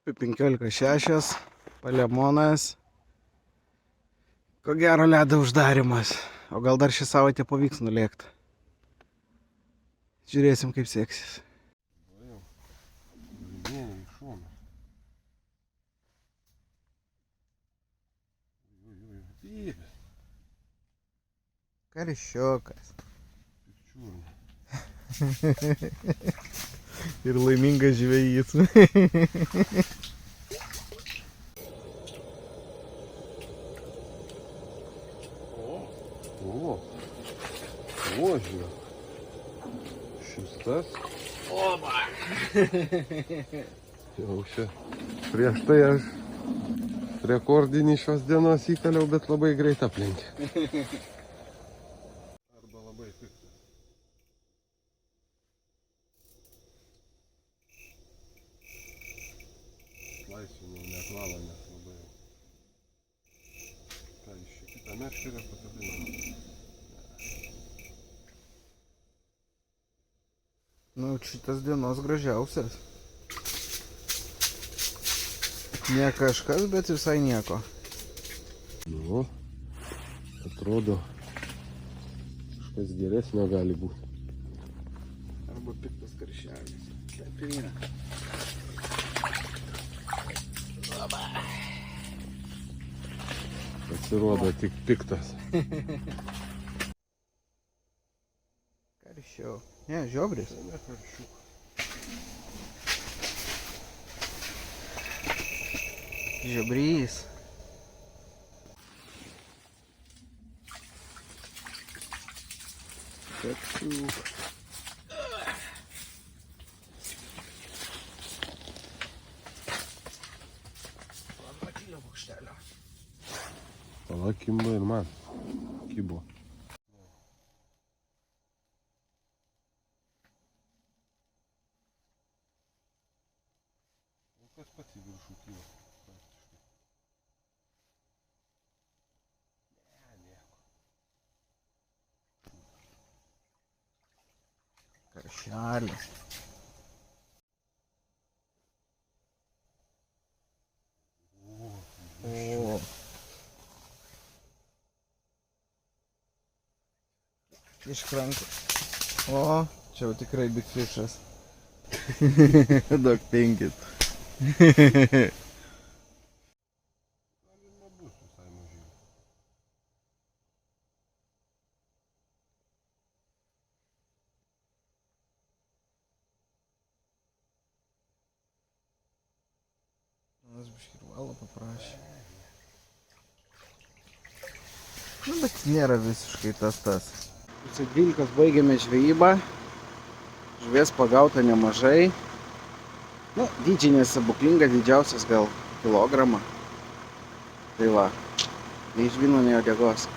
Apie 15:06, Palemonas. Ko gero ledo uždarimas. O gal dar šią savaitę pavyks nulėkti. Žiūrėsim, kaip seksis. Karščiokas. Ir laimingas žvejys. O, žiūrėk. Šistas. Oba. Jau čia. Prieš tai aš rekordinį šios dienos įkaliau, bet labai greit aplenkė. Arba labai piktas. Laisvinau, net valandas labai jau. Ką iš čia kitą meškerę pakabinau. Nu, šitas dienos gražiausias. Ne kažkas, bet visai nieko. Nu, atrodo, kažkas geresnio gali būti. Arba piktas karšelis. Taip ir yra. Pasirodo tik piktas. Karščiau. Ne, žiobris. Ne karšiuk. Žiobrys. Karšiuk. Matilio bokštelio. Pala kimba ir man. Kibo. Kas pats į viršų kyla praktiškai. Ne, nieko. Karšelis. O. Iš kranto. O, čia jau tikrai big fishas. Daug penkit. Galima bus visai mažylių. Nas biškį ir valą paprašė. Nu, bet nėra visiškai tas. Pusė 12 baigėme žvejybą. Žuvies pagauta nemažai. Nu, dydžiai nesabuklinga, didžiausias gal kilogramą. Tai va, nei žvyno, nei uodegos.